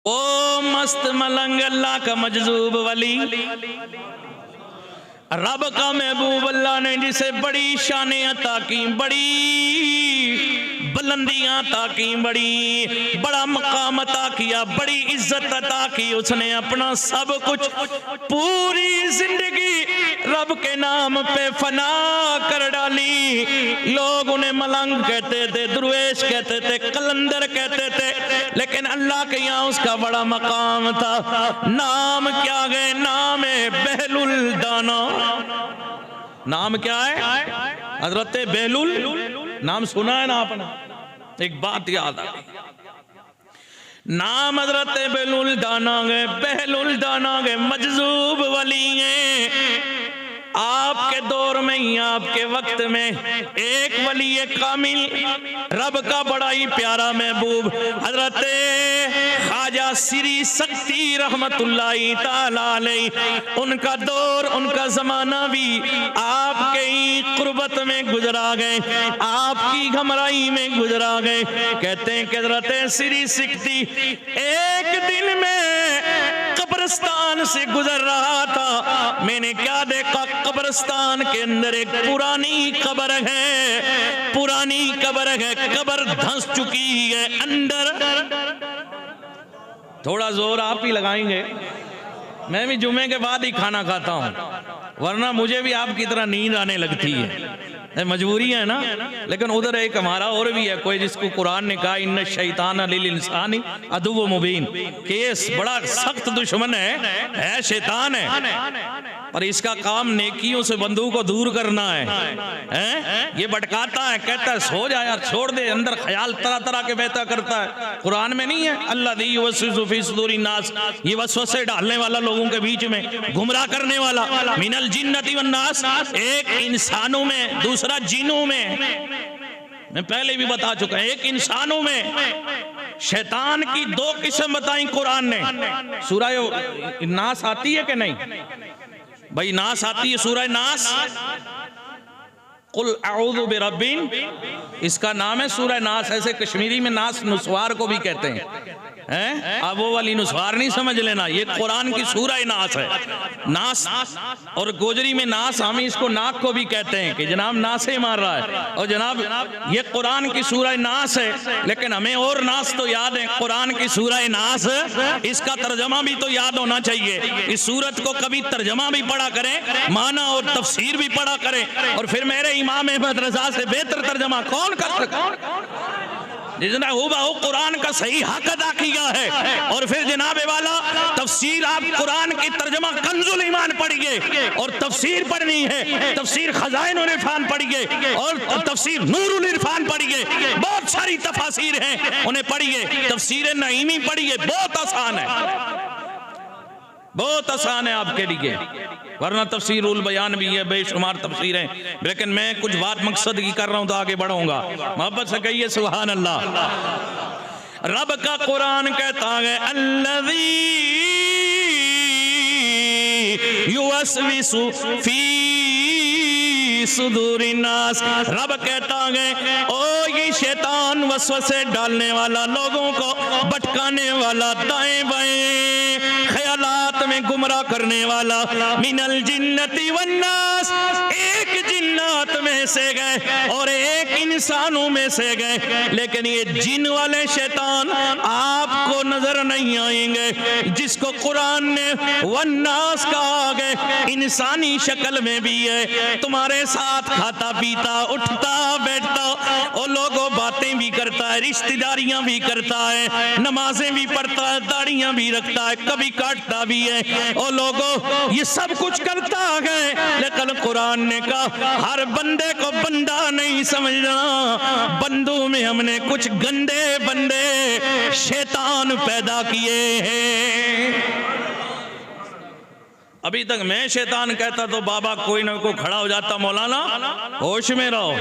ओ मस्त मलंग अल्लाह का मजजूब वली, रब का महबूब अल्लाह ने जिसे बड़ी शानें अता की, बड़ी बुलंदियां अता की, बड़ा मकाम अता किया, बड़ी इज्जत अता की। उसने अपना सब कुछ, पूरी जिंदगी रब के नाम पे फना कर डाली। लोग उन्हें मलंग कहते थे, दुर्वेश कहते थे, कलंदर कहते थे, लेकिन अल्लाह के यहाँ उसका बड़ा मकाम था। नाम क्या है? नाम है बहलुल दाना। नाम क्या है? हजरत बहलुल। नाम सुना है ना आपने? एक बात याद आ गई, नाम हजरत बहलुल दाना है। बहलुल दाना है मजजूब वली है। आपके दौर में ही, आपके वक्त में एक वली कामिल, रब का बड़ा ही प्यारा महबूब हजरत ख्वाजा श्री शक्ति रहमतुल्लाहि ताला अलैहि, उनका दौर, उनका जमाना भी आपके ही कुर्बत में गुजरा गए, आपकी घमराई में गुजरा गए। कहते हैं कि हजरत श्री शक्ति एक दिन में कब्रिस्तान से गुजर रहा था। मैंने क्या देखा? कब्रिस्तान के अंदर एक पुरानी कब्र है, पुरानी कब्र है, कब्र धंस चुकी है अंदर। थोड़ा जोर आप ही लगाएंगे, मैं भी जुमे के बाद ही खाना खाता हूं, वरना मुझे भी आपकी तरह नींद आने लगती है, मजबूरी है ना। लेकिन उधर एक हमारा और भी है कोई, जिसको कुरान ने कहा इन्ना शैतान लिल इंसानी अदुव्व मुबीन, कि ये बड़ा सख्त दुश्मन है शैतान है, पर इसका काम नेकियों से बंदों को दूर करना है। ये भटकाता है, कहता है सो जा यार, छोड़ दे, अंदर ख्याल तरह तरह के बहता करता है। कुरान में नहीं है अल्लाज़ी युवस्विसु फी सुदूरिन नास, ये वसवसे डालने वाला लोगों के बीच में, गुमराह करने वाला, मिनल जिन्नति वन नास, एक इंसानों में, दूसरा जिनों में। मैं पहले भी बता चुका, एक इंसानों में शैतान की दो किस्म बताई कुरान ने। सूरह नास आती है कि नहीं भाई? नास आती है, सूरह नास। कुल अऊज़ु बिरब्बिन, इसका नाम है सूरह नास। ऐसे कश्मीरी में नास नुस्वार को भी कहते हैं, अब वो वाली नुस्वार नहीं समझ लेना, ये कुरान की सूरह नास है। नास और गोजरी में नास, हम इसको नाक को भी कहते हैं कि जनाब नासे मार रहा है, और जनाब ये कुरान की सूरह नास है। लेकिन हमें और नास तो याद है, कुरान की सूरह नास, इसका तर्जमा भी तो याद होना चाहिए। इस सूरत को कभी तर्जमा भी पढ़ा करें, माना और तफसीर भी पढ़ा करें, और फिर मेरे इमाम अहमद रजा से बेहतर तर्जमा कौन कर सकता, जिसने हुबहू कुरान का सही हक अदा किया है। और फिर जनाब वाला तफसीर, आप कुरान की तर्जमा कंजुल ईमान पढ़िए, और तफसीर पढ़नी है, तफसीर खजाइनुल इरफान पढ़िए, और तफसीर नूरुल इरफान पढ़िए, बहुत सारी तफासीर हैं, उन्हें पढ़िए। तफसीर नईमी पढ़िए, बहुत आसान है, बहुत आसान है आपके लिए, वरना तफसीरुल बयान भी है, बेशुमार तफसीर हैं। लेकिन मैं कुछ बात मकसद की कर रहा हूं तो आगे बढ़ूंगा। मोहब्बत से कहिए सुभान अल्लाह। रब का कुरान कहता है अल्लज़ी युवस्विसु फी सुदूरिन नास, रब कहता है ओ ये शैतान वसवसे डालने वाला, लोगों को भटकाने वाला, दाएं बाएं ख्यालात में गुमराह करने वाला, मिनल जिन्नति वन नास, एक जिन्नात में से गए और एक इंसानों में से गए। लेकिन ये जिन वाले शैतान आपको नजर नहीं आएंगे, जिसको कुरान ने वन नास कहा गया, इंसानी शक्ल में भी है, तुम्हारे साथ खाता पीता, उठता बैठता, और लोगों बातें भी करता है, रिश्तेदारियां भी करता है, नमाजें भी पढ़ता है, दाढ़ियां भी रखता है, कभी काटता भी है, और लोगों ये सब कुछ करता है। लेकिन कुरान ने कहा हर बंदे को बंदा नहीं समझना, बंदों में हमने कुछ गंदे बंदे शैतान पैदा किए हैं। अभी तक मैं शैतान कहता तो बाबा कोई ना कोई खड़ा हो जाता, मौलाना होश में रहो।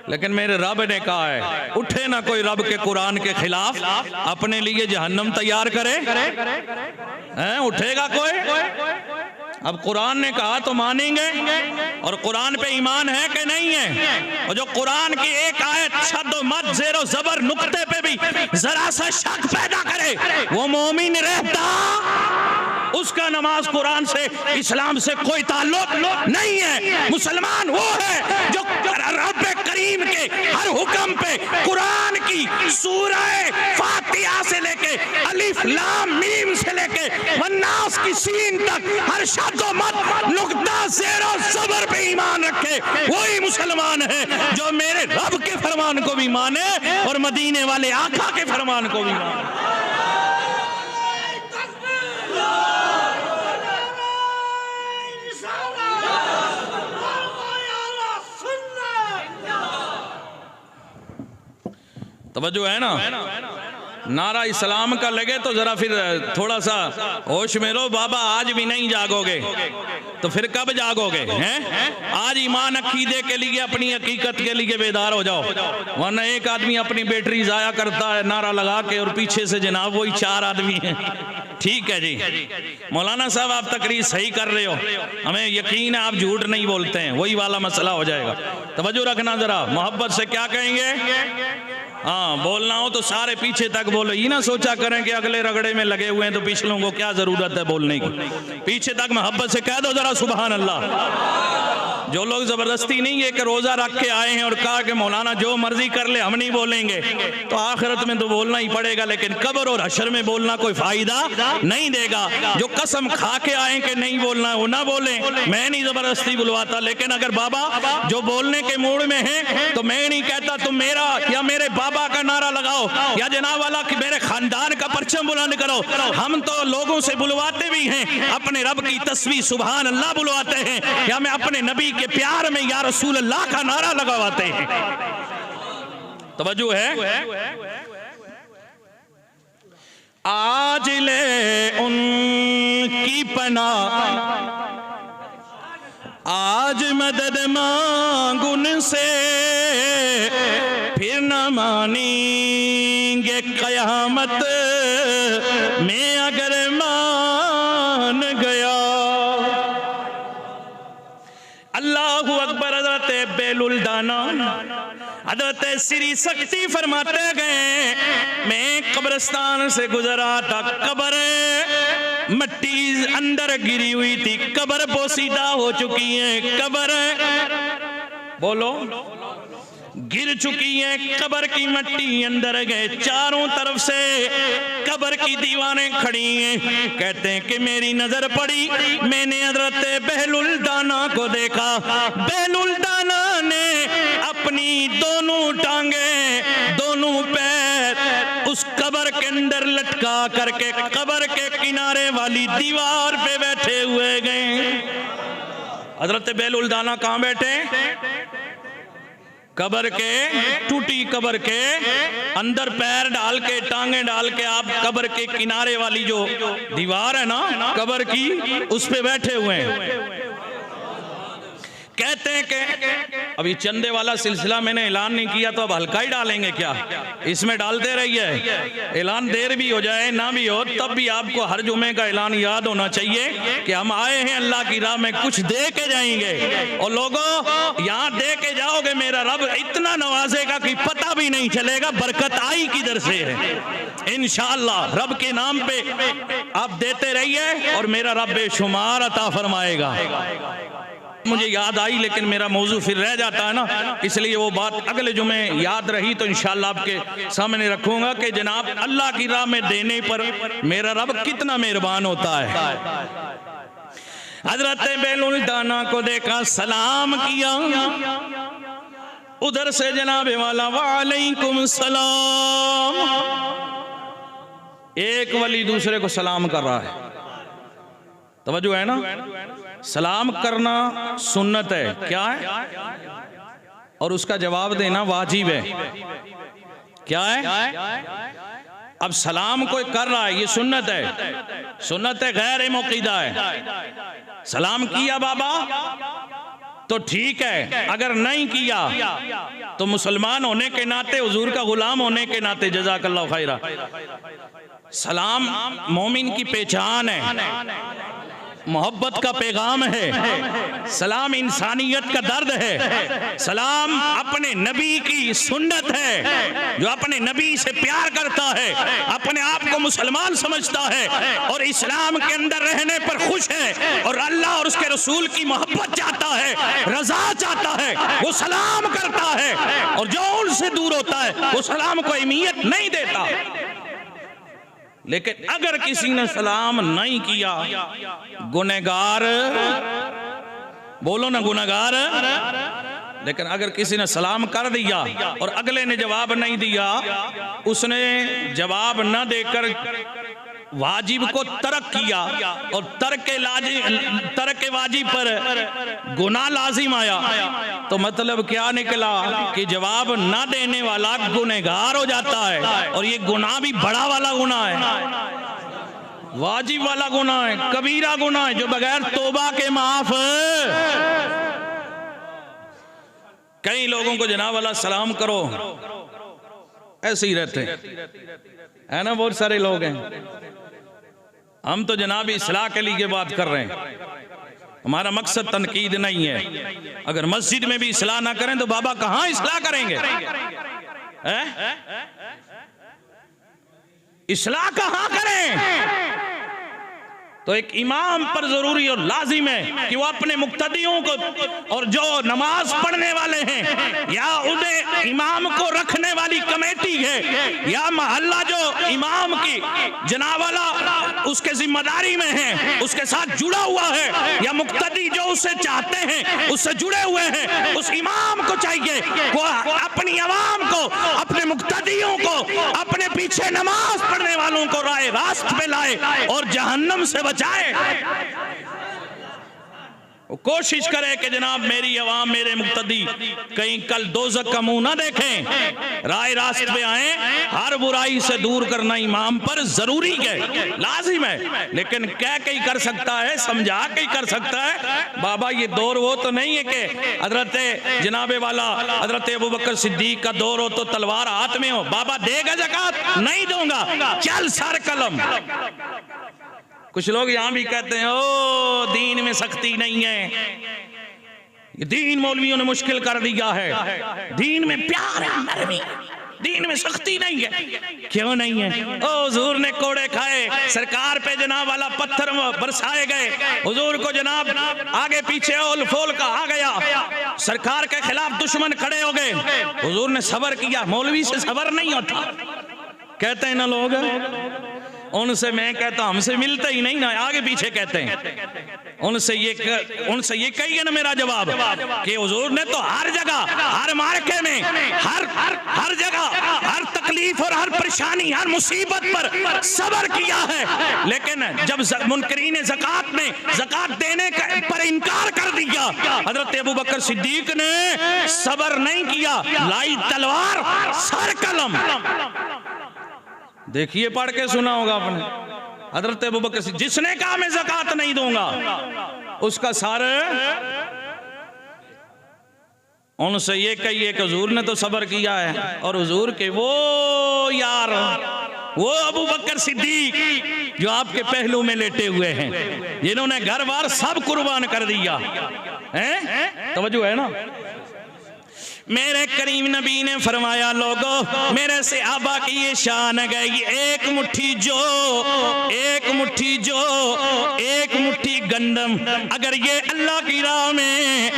लेकिन मेरे रब ने कहा है उठे ना कोई रब के कुरान के खिलाफ, अपने लिए जहन्नम तैयार करे, उठेगा कोई? अब कुरान ने कहा तो मानेंगे, और कुरान पे ईमान है कि नहीं है? और जो कुरान की एक आयत शद शद्दो मत ज़ेरो ज़बर नुक्ते पे भी जरा सा शक पैदा करे, वो मोमिन रहता, उसका नमाज कुरान से इस्लाम से कोई ताल्लुक नहीं है। मुसलमान वो है जो रब करीम के हर हुक्म पे कुरान की सूरह फातिहा से लेके अलिफ लाम मीम से लेके वन्नास की सीन तक हर शब्दों मत नुक्ता ज़ेरो ज़बर पे ईमान रखे, वही मुसलमान है जो मेरे रब के फरमान को भी माने और मदीने वाले आका के फरमान को भी माने। तवज्जो है ना, नारा इस्लाम का लगे तो जरा फिर थोड़ा सा होश में लो। बाबा आज भी नहीं जागोगे तो फिर कब जागोगे हैं? आज ईमान अकीदे के लिए, अपनी हकीकत के लिए बेदार हो जाओ, वरना एक आदमी अपनी बैटरी जाया करता है नारा लगा के और पीछे से जनाब वही 4 आदमी हैं। ठीक है जी, मौलाना साहब आप तकरीर सही कर रहे हो, हमें यकीन है आप झूठ नहीं बोलते हैं, वही वाला मसला हो जाएगा। तवज्जो रखना जरा, मोहब्बत से क्या कहेंगे? हाँ, बोलना हो तो सारे पीछे तक बोलो, ये ना सोचा करें कि अगले रगड़े में लगे हुए हैं तो पिछलों को क्या जरूरत है बोलने की। पीछे तक मोहब्बत से कह दो जरा सुभान अल्लाह। जो लोग जबरदस्ती नहीं है कि रोजा रख के आए हैं और कहा कि मौलाना जो मर्जी कर ले हम नहीं बोलेंगे, तो आखिरत में तो बोलना ही पड़ेगा, लेकिन कब्र और हशर में बोलना कोई फायदा नहीं देगा। जो कसम खा के आए कि नहीं बोलना वो ना बोले, मैं नहीं जबरदस्ती बुलवाता, लेकिन अगर बाबा जो बोलने के मूड में है तो मैं नहीं कहता तुम मेरा या मेरे बाबा का नारा लगाओ या जनाब वाला कि मेरे खानदान का परचम बुलंद करो। हम तो लोगों से बुलवाते भी हैं, अपने रब की तस्वीर सुभान अल्लाह बुलवाते हैं, या मैं अपने नबी के प्यार में या रसूल अल्लाह का नारा लगवाते हैं। तवज्जो है? आज ले उनकी पनाह, आज मदद मांगू उनसे, फिर न मानेंगे कयामत में अगर मान गया। अल्लाहु अकबर। हज़रत बेलुल दाना हज़रत श्री शक्ति फरमाते गए, मैं कब्रिस्तान से गुजरा था, कब्र मट्टी अंदर गिरी हुई थी, कब्र पोसीदा हो चुकी है, कब्र बोलो गिर चुकी है, कब्र की मट्टी अंदर गए, चारों तरफ से कब्र की दीवारें खड़ी हैं। कहते हैं कि मेरी नजर पड़ी, मैंने हज़रत बेलुल दाना को देखा। बेलुल दाना ने अपनी दोनों टांगे, दोनों पैर उस कब्र के अंदर लटका करके कब्र के किनारे वाली दीवार पे बैठे हुए गए। हज़रत बेलुल दाना कहाँ बैठे? कब्र के, टूटी कब्र के अंदर पैर डाल के, टांगे डाल के आप कब्र के किनारे वाली जो दीवार है ना कब्र की, उस पे बैठे हुए हैं। कहते हैं कि अभी चंदे वाला सिलसिला मैंने ऐलान नहीं किया तो अब हल्का ही डालेंगे क्या? इसमें डालते रहिए, ऐलान देर भी हो जाए ना भी हो, तब भी आपको हर जुमे का ऐलान याद होना चाहिए कि हम आए हैं अल्लाह की राह में, कुछ दे के जाएंगे। और लोगों यहाँ दे के जाओगे, मेरा रब इतना नवाजेगा कि पता भी नहीं चलेगा बरकत आई किधर से है। इंशाअल्लाह रब के नाम पे आप देते रहिए और मेरा रब बेशुमार अता फरमाएगा। मुझे याद आई लेकिन मेरा मौजू फिर रह जाता है ना, इसलिए वो बात अगले जुमे याद रही तो इंशाअल्लाह आपके सामने रखूंगा कि जनाब अल्लाह की राह में देने पर मेरा रब कितना मेहरबान होता है। हजरत बेलुल दाना को देखा, सलाम किया, उधर से जनाब वाला वालेकुम सलाम, एक वली दूसरे को सलाम कर रहा है। तवज्जो है ना, सलाम करना सुन्नत है, क्या है, और उसका जवाब देना वाजिब है, क्या है। अब सलाम कोई कर रहा है ये सुन्नत है, सुन्नत है गैर मुक़ीदा है। सलाम किया बाबा तो ठीक है, अगर नहीं किया तो मुसलमान होने के नाते, हुजूर का गुलाम होने के नाते जज़ाकल्लाहु खैरा, सलाम मोमिन की पहचान है। मोहब्बत का पैगाम है, सलाम इंसानियत का दर्द है, सलाम अपने नबी की सुन्नत है। जो अपने नबी से प्यार करता है, अपने आप को मुसलमान समझता है और इस्लाम के अंदर रहने पर खुश है और अल्लाह और उसके रसूल की मोहब्बत चाहता है, रजा चाहता है, वो सलाम करता है। और जो उनसे दूर होता है वो सलाम को अहमियत नहीं देता। लेकिन अगर किसी ने सलाम नहीं किया, गुनहगार, बोलो ना गुनहगार। लेकिन अगर किसी ने सलाम कर दिया और अगले ने जवाब नहीं दिया, उसने जवाब न देकर वाजिब को तर्क किया और तर्क वाजिब पर गुनाह लाजिम आया, तो मतलब क्या निकला कि जवाब न देने वाला गुनहगार हो जाता है। और ये गुनाह भी बड़ा वाला गुनाह है, वाजिब वाला गुनाह है, कबीरा गुनाह है, जो बगैर तौबा के माफ। कई लोगों को जनाब वाला सलाम करो ऐसे ही रहते है ना, बहुत सारे लोग हैं। हम तो जनाब इस्लाह के लिए बात कर रहे हैं, हमारा मकसद तनकीद नहीं है। अगर मस्जिद में भी इस्लाह ना करें तो बाबा कहां इस्लाह करेंगे? इस्लाह कहां करें? तो एक इमाम पर जरूरी और लाजिम है कि वो अपने मुक्तदियों को और जो नमाज पढ़ने वाले हैं या उन्हें इमाम को रखने वाली कमेटी है या मोहल्ला जो इमाम की जनावाला उसके जिम्मेदारी में है, उसके साथ जुड़ा हुआ है, या मुक्तदी जो उसे चाहते हैं उससे जुड़े हुए हैं, उस इमाम को चाहिए वो अपनी अवाम को, अपने मुक्तदियों को, अपने पीछे नमाज पढ़ने वालों को राह रास्त पे लाए और जहन्नम से बचाए। वो कोशिश करे कि जनाब मेरी अवाम, मेरे मुक्तदी कहीं कल दोज़ख का मुंह ना देखें, राह रास्त पे आए। हर बुराई से दूर करना इमाम पर जरूरी है, लाजिम है। लेकिन क्या कहीं कर सकता है, समझा के कर सकता है। बाबा ये दौर वो तो नहीं है कि हजरत जनाबे वाला हजरत अबू बकर सिद्दीक का दौर हो तो तलवार हाथ में हो, बाबा देगा ज़कात? नहीं दूंगा, चल सर कलम। कुछ लोग यहां भी कहते हैं ओ दीन में सख्ती नहीं है, ये दीन मौलवियों ने मुश्किल कर दिया है, दीन में प्यार है, नरमी, दीन में सख्ती नहीं है। क्यों नहीं है? ओ हुजूर ने कोड़े खाए, सरकार पे जनाब वाला पत्थर बरसाए गए, हुजूर को जनाब आगे पीछे ओल फोल का आ गया, सरकार के खिलाफ दुश्मन खड़े हो गए, हुजूर ने सबर किया। मौलवी से सबर नहीं होता, कहते हैं ना लोग, उनसे मैं कहता हमसे मिलते ही नहीं ना, आगे पीछे कहते हैं। उनसे ये कहिए ना मेरा जवाब कि हुजूर ने तो हर जगह, हर मार्के में, हर जगह, हर तकलीफ और हर परेशानी, हर मुसीबत पर सबर किया है। लेकिन जब मुनकरीन ज़कात में ज़कात देने पर इनकार कर दिया, हजरत अबू बकर सिद्दीक ने सबर नहीं किया, लाई तलवार, सर कलम। देखिए पढ़ के सुना होगा आपने, हजरत अबू बकर सिद्दीक जिसने कहा मैं ज़कात नहीं दूंगा, उसका सर। उनसे ये कहिए कि हुजूर ने तो सबर किया है, और हुजूर के वो यार, वो अबू बकर सिद्दीक जो आपके पहलू में लेटे हुए हैं, जिन्होंने घर बार सब कुर्बान कर दिया है। तवज्जो है ना? मेरे करीम नबी ने फरमाया लोगों मेरे सहाबा की ये शान गई, एक मुट्ठी जो, एक मुट्ठी जो, एक मुट्ठी गंदम अगर ये अल्लाह की राह में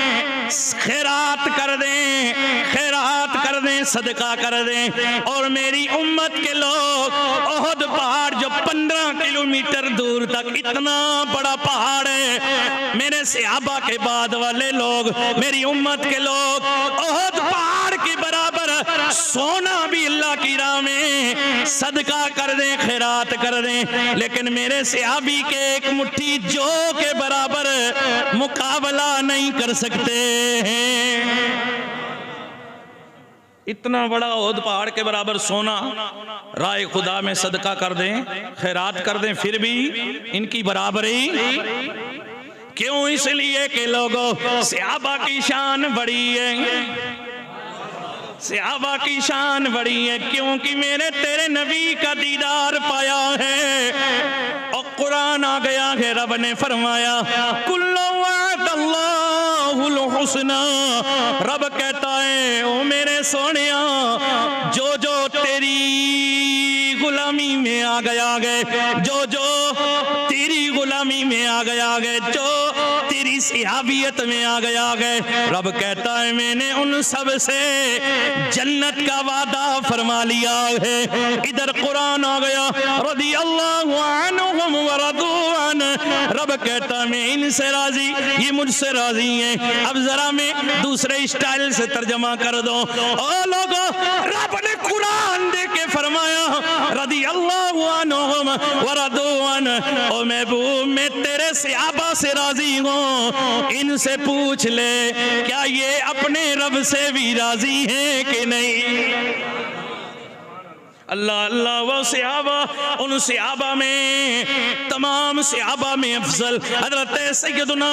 खैरात कर दें, खैरात कर दें, सदका कर दें, और मेरी उम्मत के लोग ओहद पहाड़ जो 15 किलोमीटर दूर तक इतना बड़ा पहाड़ है, मेरे सहाबा के बाद वाले लोग, मेरी उम्मत के लोग ओहद पहाड़ के बराबर सोना भी अल्लाह की राह में सदका कर दें, खैरात कर दें, लेकिन मेरे सहाबी के एक मुट्ठी जौ के बराबर मुकाबला नहीं कर सकते हैं। इतना बड़ा ओहद पहाड़ के बराबर सोना राय खुदा में सदका कर दें, खैरात कर दें, फिर भी इनकी बराबरी क्यों? इसलिए कि लोगों सहाबा की शान बड़ी है, सहाबा की शान बड़ी है, क्योंकि मेरे तेरे नबी का दीदार पाया है। और कुरान आ गया है रब ने फरमाया कुल्लु वअदल्लाहुल हुस्ना, रब कहता है ओ मेरे सोनिया जो जो तेरी गुलामी में आ गया गए, जो जो तेरी गुलामी में आ गया गए, जो तेरी सिहाबियत में आ गया गए, रब कहता है मैंने उन सब से जन्नत का वादा फरमा लिया है। इधर कुरान आ गया रदियल्लाहु अन्हुम व रदू अन, रब कहता मैं इनसे राजी, ये मुझसे राजी हैं। अब जरा मैं दूसरे स्टाइल से तर्जमा कर दो। ओ लोगों, रब ने कुरान दे के फरमाया रदियल्लाहु अन्हुम व रदू अन, ओ महबूब मैं तेरे सहाबा से राजी हूँ, इनसे पूछ ले क्या ये अपने रब से भी राजी हैं कि नहीं। अल्लाह अल्लाह वो सहाबा, उन सहाबा में तमाम सहाबा में अफजल हजरत सैयदना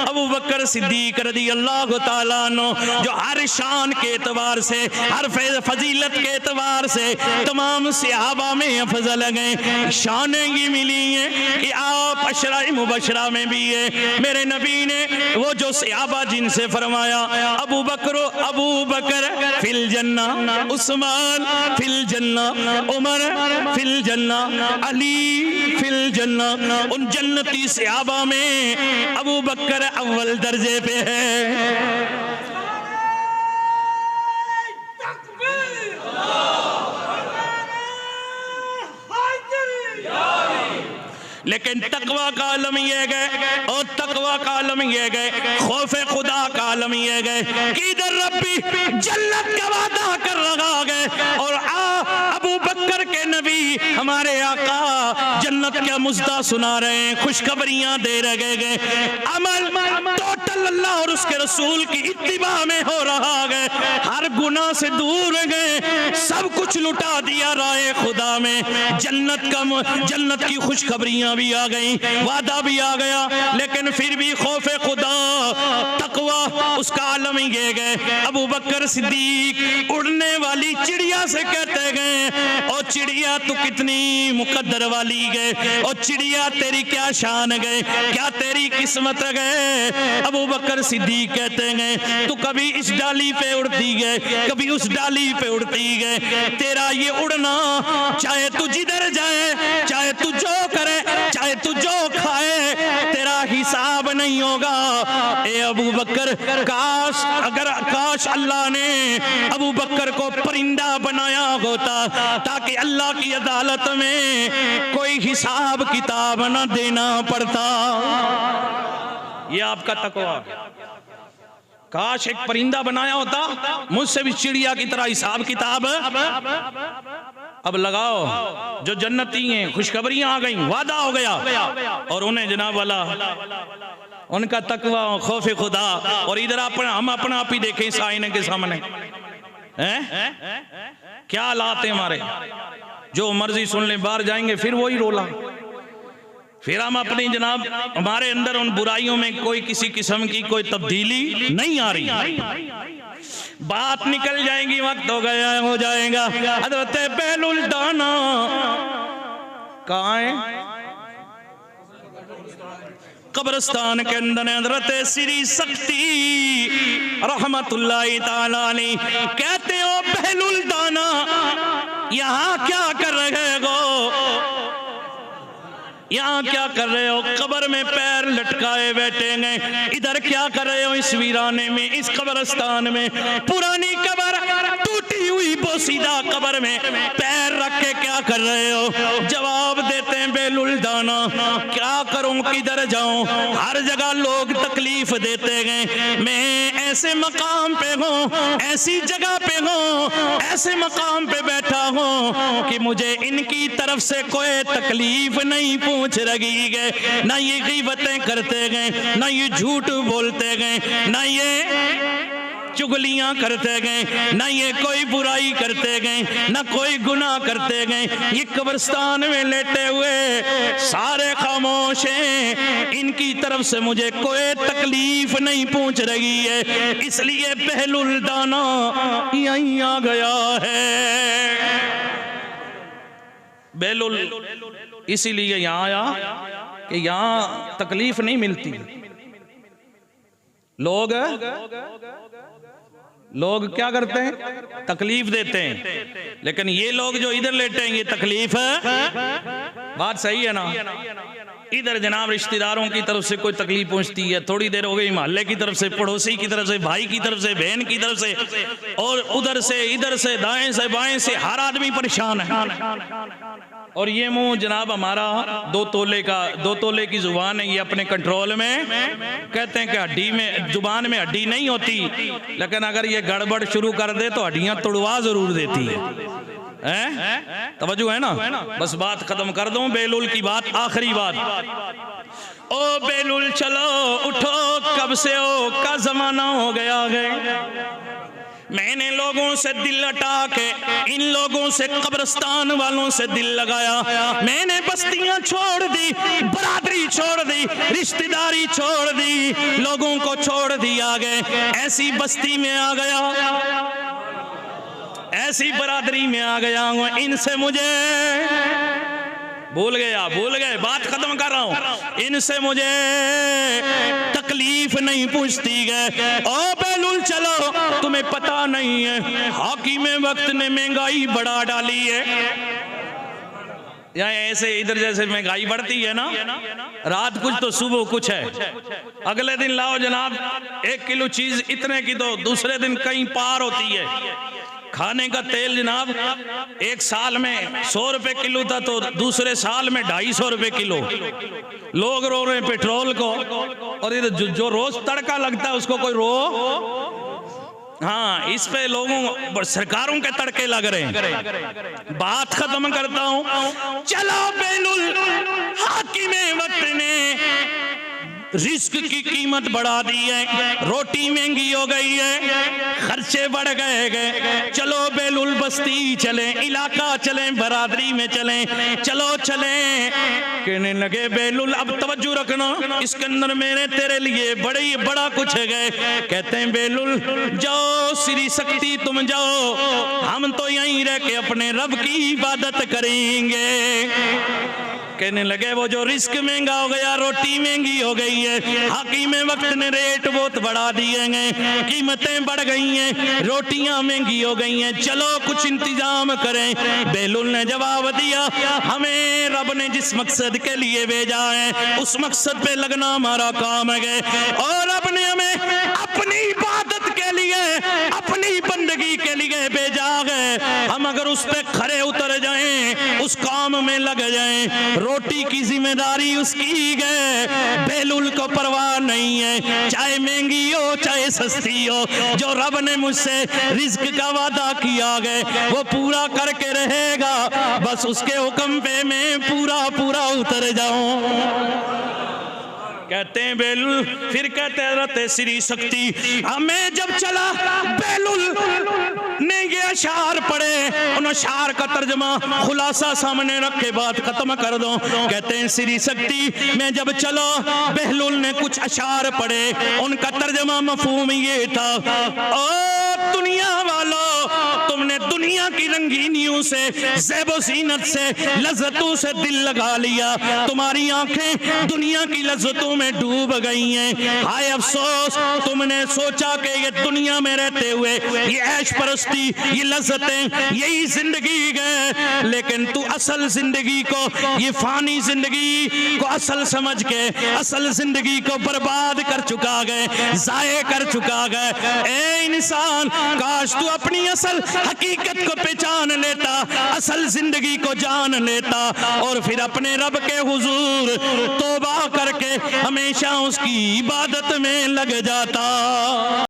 अबू बकर सिद्दीक रज़ी अल्लाह ताला अन्हु, जो हर शान के एतबार से, हर फजीलत के एतबार से तमाम सहाबा में अफजल गए। शानें ये मिली हैं कि आप अशरा मुबशरा में भी है। मेरे नबी ने वो जो सहाबा जिनसे फरमाया अबू बकर फिल जन्ना, उस्मान फिल जन्ना, उमर फिल जन्ना, अली फिल जन्ना, उन जन्नती सहाबा में अबू बकर अव्वल दर्जे पे है। लेकिन तकवा का आलम ये गए, और तकवा का आलम ये गए, खौफे खुदा का आलम ये गए कि इधर रब्बी जन्नत का वादा कर रहा गए, और अबू बकर के नबी हमारे आका जन्नत का मुज्दा सुना रहे हैं, खुशखबरियां दे रहे गए। अमल टोटल अल्लाह और उसके रसूल की इत्तिबा में हो रहा गए, हर गुनाह से दूर गए, सब कुछ लुटा दिया राह खुदा में। जन्नत की खुशखबरियां भी आ गई, वादा भी आ गया, लेकिन फिर भी खौफे खुदा तकवा उसका आलम ही गए। अबू बकर सिद्दीक उड़ने वाली चिड़िया से कहते गए और चिड़िया तू कितनी मुकद्दर वाली गए, और चिड़िया तेरी क्या शान गए, क्या तेरी किस्मत गए। अबू बकर सिद्दीक कहते गए तू कभी इस डाली पे उड़ती गए, कभी उस डाली पे उड़ती गए, तेरा ये उड़ना चाहे तू जिधर जाए, चाहे तू जो करे, चाहे तू जो खाए, तेरा हिसाब नहीं होगा। ए अबू बकर, काश अल्लाह ने अबू बकर को परिंदा बनाया होता ताकि अल्लाह की अदालत में कोई हिसाब किताब न देना पड़ता। ये आपका तकवा। काश एक परिंदा बनाया होता, मुझसे भी चिड़िया की तरह हिसाब किताब। अब लगाओ जो जन्नती हैं, खुशखबरियां आ गई, वादा हो गया, और उन्हें जनाब वाला उनका तकवा खौफ खुदा। और इधर हम अपना आप ही देखें इस आईने के सामने हैं क्या हालात है हमारे। जो मर्जी सुन ले, बाहर जाएंगे फिर वही रोला, फिर हम अपनी जनाब हमारे अंदर उन बुराइयों में कोई किसी किस्म की कोई तब्दीली नहीं आ रही। बात निकल जाएगी, वक्त हो जाएगा। हज़रत बेलुल दाना कहाँ है? कब्रिस्तान के अंदर। हज़रत श्री शक्ति रहमतुल्लाहि ताला अलैह कहते हो बेलुल दाना यहाँ क्या कर रहे हो, यहाँ क्या कर रहे हो? कब्र में पैर लटकाए बैठे हैं, इधर क्या कर रहे हो? इस वीराने में, इस कब्रिस्तान में, पुरानी कब्र, टूटी हुई बोसीदा कब्र में पैर रख के क्या कर रहे हो? जवाब देते हैं बेलुल दाना क्या करूं, किधर जाऊं, हर जगह लोग तकलीफ देते हैं, मैं ऐसे मकाम पे हूँ, ऐसी जगह पे हूँ, ऐसे मकाम पे बैठा हूँ कि मुझे इनकी तरफ से कोई तकलीफ नहीं पूछ रही गए, ना ये गीबतें करते गए, ना ये झूठ बोलते गए, ना ये चुगलियां करते गए, ना ये कोई बुराई करते गए, ना कोई गुनाह करते गए। ये कब्रिस्तान में लेटे हुए सारे खामोश हैं, इनकी तरफ से मुझे कोई तकलीफ नहीं पूछ रही है, इसलिए बेलुल दाना यहीं आ गया है। बेलुल इसीलिए यहाँ आया कि यहाँ तकलीफ नहीं मिलती। लोग क्या करते हैं? तकलीफ देते हैं। लेकिन ये लोग जो इधर लेटे हैं, ये तकलीफ है। बात सही है ना? इधर जनाब रिश्तेदारों की तरफ से कोई तकलीफ पहुंचती है, थोड़ी देर हो गई मोहल्ले की तरफ से, पड़ोसी की तरफ से, भाई की तरफ से, बहन की तरफ से, और उधर से इधर से, दाएं से बाएं से, हर आदमी परेशान है। और ये मुंह जनाब हमारा 2 तोले की जुबान है, ये अपने कंट्रोल में। कहते हैं कि हड्डी में, जुबान में हड्डी नहीं होती, लेकिन अगर ये गड़बड़ शुरू कर दे तो हड्डियां तोड़वा जरूर देती है। तवज्जो है ना? बस बात खत्म कर दूं, बेलुल की बात, आखिरी बात। ओ बेलुल चलो उठो, कब से हो का जमाना हो गया है। मैंने लोगों से दिल लटा के इन लोगों से, कब्रिस्तान वालों से दिल लगाया। मैंने बस्तियां छोड़ दी, बरादरी छोड़ दी, रिश्तेदारी छोड़ दी, लोगों को छोड़ दिया गए। ऐसी बस्ती में आ गया, ऐसी बरादरी में आ गया हूं, इनसे मुझे भूल गए, बात खत्म कर रहा हूं। इनसे मुझे तकलीफ नहीं पूछती गए। ओ बेलुल चलो, तुम्हें पता नहीं है हाकिम वक्त ने महंगाई बढ़ा डाली है। या ऐसे इधर जैसे महंगाई बढ़ती है ना, रात कुछ तो सुबह कुछ है। अगले दिन लाओ जनाब 1 किलो चीज इतने की, तो दूसरे दिन कहीं पार होती है। खाने का तेल जनाब 1 साल में 100 रुपए किलो था, तो दूसरे साल में 250 रुपए किलो। लोग रो रहे हैं पेट्रोल को, और इधर जो रोज तड़का लगता है उसको कोई हाँ, इस पे लोगों, सरकारों के तड़के लग रहे हैं। बात खत्म करता हूं। चलो बेलुल, हाकिम वक्त ने रिस्क की कीमत बढ़ा दी है, रोटी महंगी हो गई है, खर्चे बढ़ गए। चलो बेलुल बस्ती चले, इलाका चले, बरादरी में चले, चलो चले। कहने लगे बेलुल अब तवज्जो रखना, इसके अंदर मेरे तेरे लिए बड़ा कुछ है गए। कहते हैं बेलुल जाओ श्री शक्ति तुम जाओ, हम तो यहीं रह के अपने रब की इबादत करेंगे। कहने लगे वो जो रिस्क महंगा हो गया, रोटी महंगी हो गई है, हाकिम वक्त ने रेट बहुत बढ़ा दिए हैं, कीमतें बढ़ गई हैं, रोटियां महंगी हो गई हैं, चलो कुछ इंतजाम करें। बेलुल ने जवाब दिया, हमें रब ने जिस मकसद के लिए भेजा है उस मकसद पे लगना हमारा काम है। और रब ने हमें अपनी इबादत के लिए, अपनी बंदगी के लिए भेजा है। हम अगर उस पे खरे उतर जाएं, उस काम में लग जाएं, रोटी की जिम्मेदारी उसकी है। बेलुल को परवाह नहीं है, चाहे महंगी हो चाहे सस्ती हो, जो रब ने मुझसे रिस्क का वादा किया है वो पूरा करके रहेगा। बस उसके हुक्म पे मैं पूरा उतर जाऊं। कहते हैं बेलुल, फिर कहते रहते श्री शक्ति। हमें जब चला बेलुल ने ये अशार पढ़े, उन अशार का तर्जमा खुलासा सामने रख के बात खत्म कर दो। कहते हैं श्री शक्ति में जब चलो, बेलुल ने कुछ अशार पढ़े, उनका तर्जमा मफहूम ये था, ओ दुनिया वालों, तुमने दुनिया की रंगीनियों से, ज़ेबो ज़ीनत से, लज्जतों से दिल लगा लिया, तुम्हारी आंखें दुनिया की लज्जतों में डूब गई हैं। हाय अफसोस, तुमने सोचा कि ये दुनिया में रहते हुए ये ऐश परस्ती, ये लज्जतें, यही जिंदगी है, लेकिन तू असल जिंदगी को, ये फानी जिंदगी को असल समझ के असल जिंदगी को बर्बाद कर चुका है, ज़ाये कर चुका है। ए इंसान, काश तू अपनी असल हकीकत को पहचान लेता, असल जिंदगी को जान लेता, और फिर अपने रब के हुजूर तौबा करके हमेशा उसकी इबादत में लग जाता।